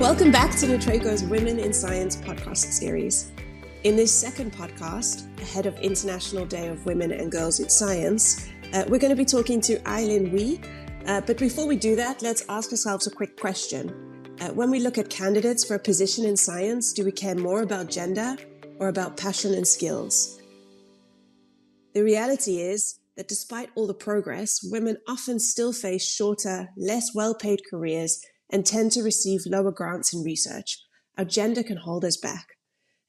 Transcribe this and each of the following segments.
Welcome back to Nutreco's Women in Science podcast series. In this second podcast, ahead of International Day of Women and Girls in Science, we're going to be talking to Ei Lin Ooi. But before we do that, let's ask ourselves a quick question. When we look at candidates for a position in science, do we care more about gender or about passion and skills? The reality is that despite all the progress, women often still face shorter, less well-paid careers and tend to receive lower grants in research. Our gender can hold us back.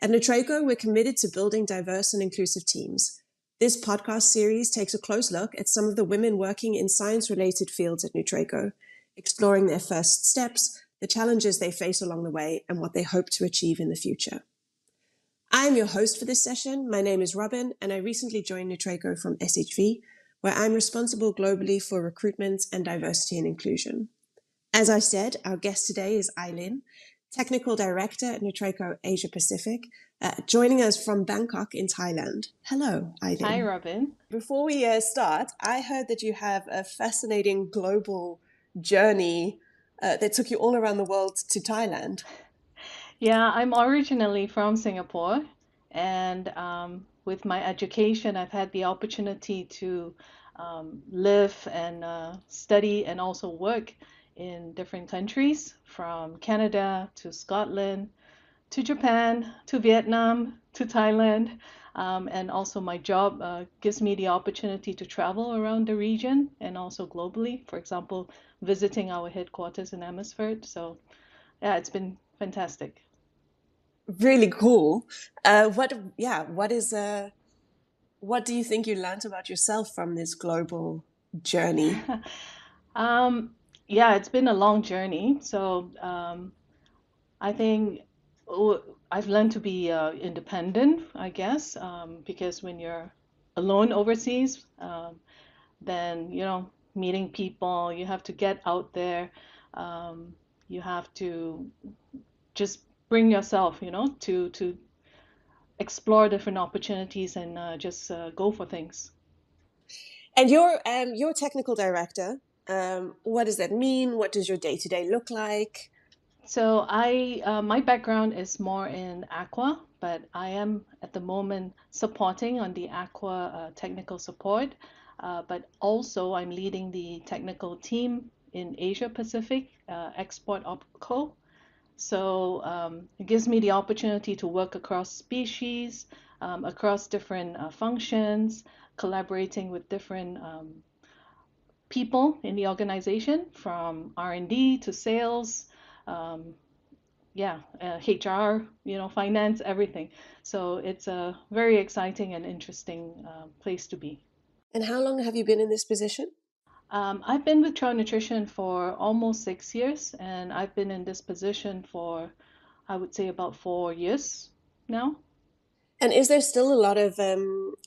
At Nutreco, we're committed to building diverse and inclusive teams. This podcast series takes a close look at some of the women working in science-related fields at Nutreco, exploring their first steps, the challenges they face along the way, and what they hope to achieve in the future. I am your host for this session. My name is Robyn, and I recently joined Nutreco from SHV, where I'm responsible globally for recruitment and diversity and inclusion. As I said, our guest today is Ei Lin, Technical Director at Nutreco Asia Pacífico, joining us from Bangkok in Thailand. Hello, Ei Lin. Hi, Robyn. Before we start, I heard that you have a fascinating global journey that took you all around the world to Thailand. Yeah, I'm originally from Singapore, and with my education, I've had the opportunity to live and study and also work in different countries, from Canada to Scotland to Japan to Vietnam to Thailand. And also my job gives me the opportunity to travel around the region and also globally, for example, visiting our headquarters in Amersfoort. So yeah, it's been fantastic. Really cool. What do you think you learned about yourself from this global journey? Yeah, it's been a long journey. So I think I've learned to be independent, I guess, because when you're alone overseas, then, meeting people, you have to get out there. You have to just bring yourself, to explore different opportunities and just go for things. And you're technical director. What does that mean? What does your day-to-day look like? So my background is more in aqua, but I am at the moment supporting on the aqua technical support. But also I'm leading the technical team in Asia Pacific, Export OpCo. So it gives me the opportunity to work across species, across different functions, collaborating with different people in the organization, from R&D to sales, HR, finance, everything. So it's a very exciting and interesting place to be. And how long have you been in this position? I've been with Trout Nutrition for almost 6 years, and I've been in this position for, I would say, about 4 years now. And is there still a lot of,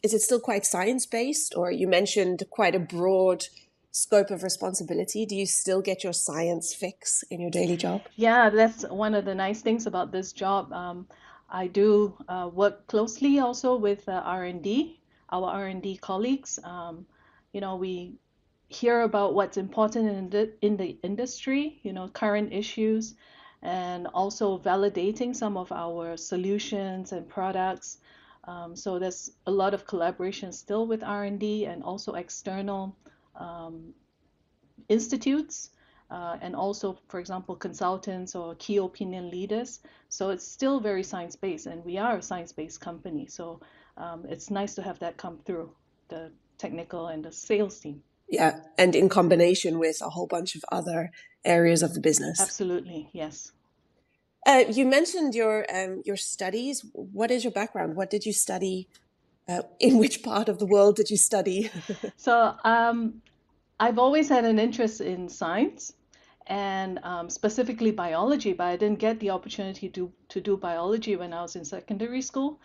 is it still quite science-based, or you mentioned quite a broad scope of responsibility? Do you still get your science fix in your daily job? Yeah, that's one of the nice things about this job. I do work closely also with R&D, our R&D colleagues. We hear about what's important in the industry, current issues, and also validating some of our solutions and products. So there's a lot of collaboration still with R&D and also external institutes, and also, for example, consultants or key opinion leaders. So it's still very science-based, and we are a science-based company. So it's nice to have that come through the technical and the sales team. Yeah, and in combination with a whole bunch of other areas of the business. Absolutely, yes. You mentioned your studies. What is your background? What did you study? In which part of the world did you study? So I've always had an interest in science and specifically biology, but I didn't get the opportunity to do biology when I was in secondary school.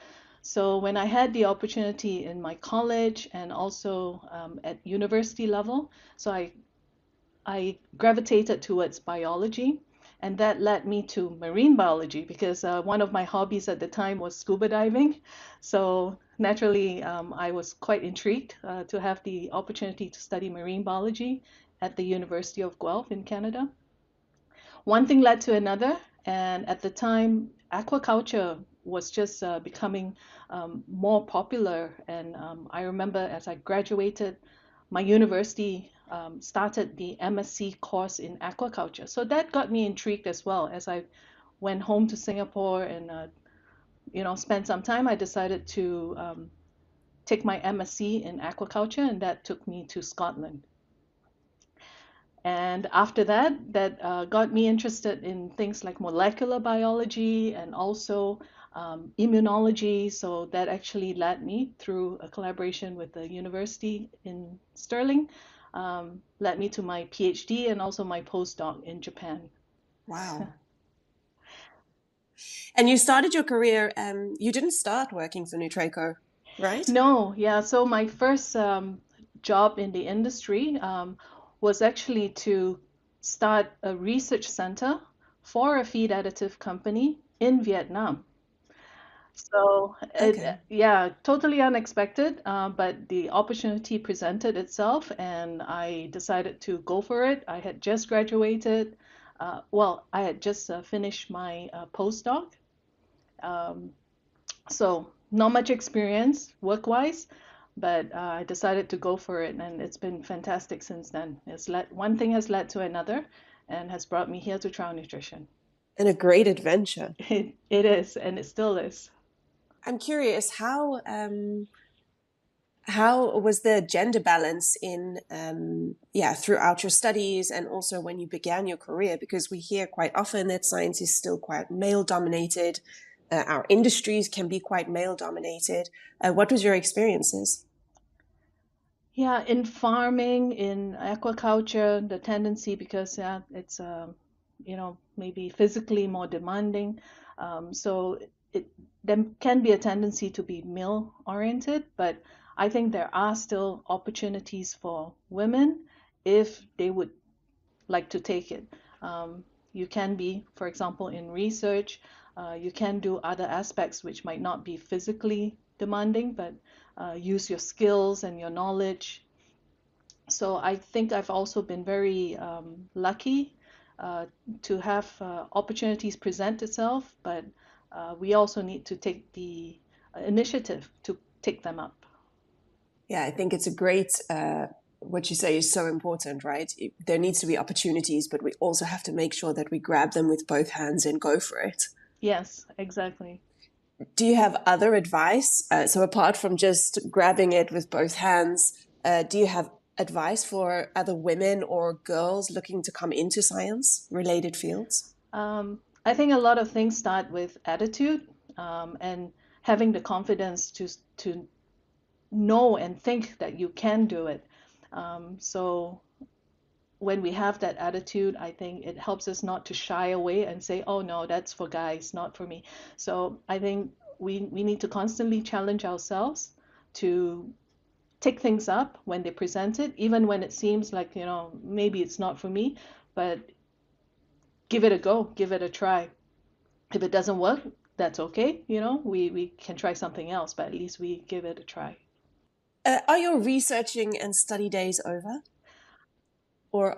So when I had the opportunity in my college and also at university level, so I gravitated towards biology, and that led me to marine biology because one of my hobbies at the time was scuba diving. So naturally, I was quite intrigued to have the opportunity to study marine biology at the University of Guelph in Canada. One thing led to another, And at the time, aquaculture was just becoming more popular. And I remember as I graduated, my university started the MSc course in aquaculture. So that got me intrigued as well. As I went home to Singapore and spent some time, I decided to take my MSc in aquaculture, and that took me to Scotland. And after that got me interested in things like molecular biology and also immunology. So that actually led me through a collaboration with the university in Stirling, led me to my PhD and also my postdoc in Japan. Wow. And you started your career, you didn't start working for Nutreco, right? No, yeah. So my first job in the industry was actually to start a research center for a feed additive company in Vietnam. So Okay. yeah, totally unexpected, but the opportunity presented itself, and I decided to go for it. I had just graduated. Well, I had just finished my postdoc. Um, so not much experience work-wise, but I decided to go for it, and it's been fantastic since then. One thing has led to another, and has brought me here to Trial Nutrition. And a great adventure. It is, and it still is. I'm curious, how was the gender balance in throughout your studies and also when you began your career? Because we hear quite often that science is still quite male dominated. Our industries can be quite male dominated. What was your experiences? Yeah, in farming, in aquaculture, the tendency, because it's maybe physically more demanding, so it there can be a tendency to be male oriented, but I think there are still opportunities for women if they would like to take it. You can be, for example, in research, you can do other aspects which might not be physically demanding, but use your skills and your knowledge. So I think I've also been very lucky uh, to have opportunities present itself, but we also need to take the initiative to take them up. Yeah, I think it's a great, what you say is so important, right? There needs to be opportunities, but we also have to make sure that we grab them with both hands and go for it. Yes, exactly. Do you have other advice? So apart from just grabbing it with both hands, do you have advice for other women or girls looking to come into science related fields? I think a lot of things start with attitude, and having the confidence to know and think that you can do it. So when we have that attitude, I think it helps us not to shy away and say, oh no, that's for guys, not for me. So I think we need to constantly challenge ourselves to take things up when they present it, even when it seems like, maybe it's not for me, but give it a go, give it a try. If it doesn't work, that's okay. We can try something else, but at least we give it a try. Are your researching and study days over? Or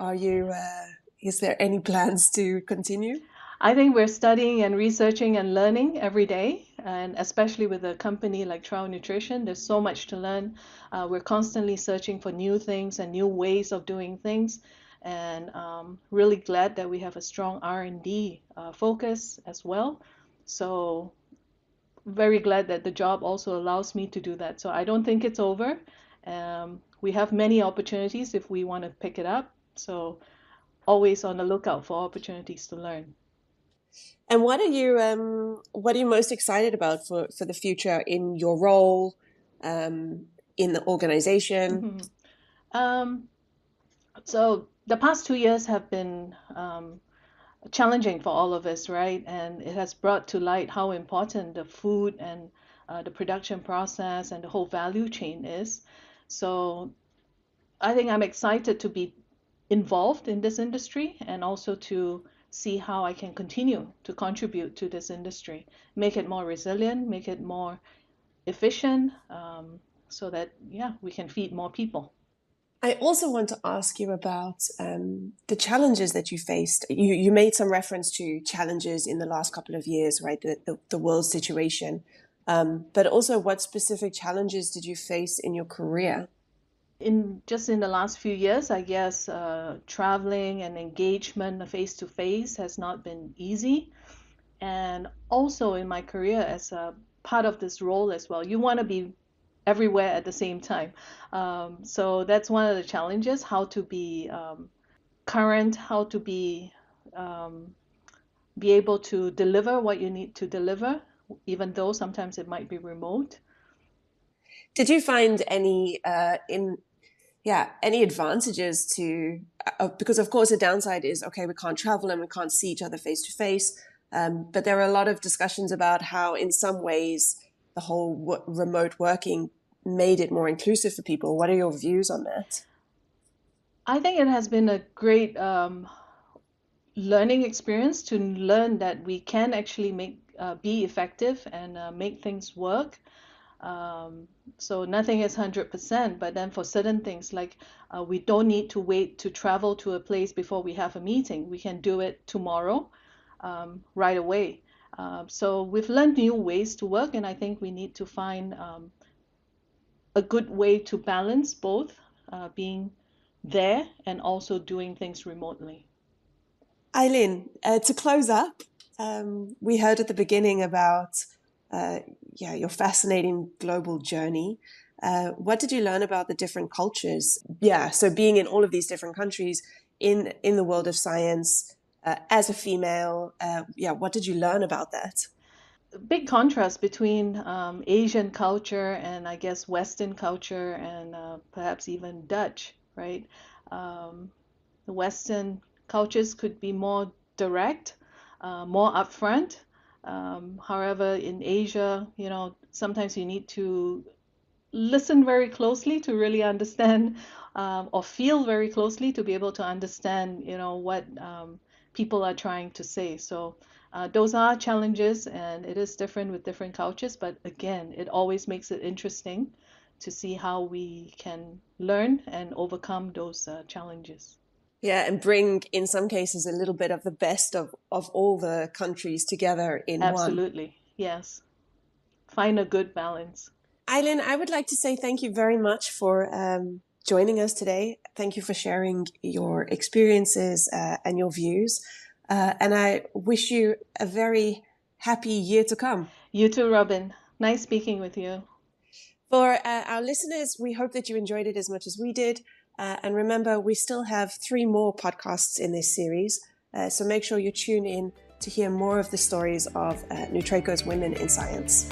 is there any plans to continue? I think we're studying and researching and learning every day, and especially with a company like Trial Nutrition, there's so much to learn. We're constantly searching for new things and new ways of doing things, and really glad that we have a strong R&D focus as well. So very glad that the job also allows me to do that. So I don't think it's over. We have many opportunities if we want to pick it up. So always on the lookout for opportunities to learn. And what are you most excited about for the future in your role, in the organization? Mm-hmm. Um, so the past 2 years have been challenging for all of us, right? And it has brought to light how important the food and the production process and the whole value chain is. So I think I'm excited to be involved in this industry and also to see how I can continue to contribute to this industry, make it more resilient, make it more efficient, so that, yeah, we can feed more people. I also want to ask you about the challenges that you faced. You made some reference to challenges in the last couple of years, right? The world situation. But also, what specific challenges did you face in your career? In the last few years, I guess traveling and engagement face to face has not been easy. And also in my career as a part of this role as well, you want to be everywhere at the same time. So that's one of the challenges, how to be current, how to be able to deliver what you need to deliver, even though sometimes it might be remote. Did you find any any advantages to because of course the downside is, okay, we can't travel and we can't see each other face to face, but there are a lot of discussions about how in some ways the whole remote working made it more inclusive for people. What are your views on that? I think it has been a great learning experience to learn that we can actually be effective and make things work. So nothing is 100%, but then for certain things, like we don't need to wait to travel to a place before we have a meeting. We can do it tomorrow, right away. So we've learned new ways to work, and I think we need to find a good way to balance both being there and also doing things remotely. Ei Lin, to close up, we heard at the beginning about your fascinating global journey. What did you learn about the different cultures? Yeah, so being in all of these different countries in the world of science, as a female, what did you learn about that? Big contrast between Asian culture and I guess Western culture and perhaps even Dutch, right? The Western cultures could be more direct, more upfront. However, in Asia, sometimes you need to listen very closely to really understand or feel very closely to be able to understand, what people are trying to say. So those are challenges, and it is different with different cultures. But again, it always makes it interesting to see how we can learn and overcome those challenges. Yeah, and bring, in some cases, a little bit of the best of all the countries together in one. Absolutely. Yes. Find a good balance. Ei Lin, I would like to say thank you very much for joining us today. Thank you for sharing your experiences and your views. And I wish you a very happy year to come. You too, Robyn. Nice speaking with you. For our listeners, we hope that you enjoyed it as much as we did. And remember, we still have 3 more podcasts in this series. So make sure you tune in to hear more of the stories of Nutreco's Women in Science.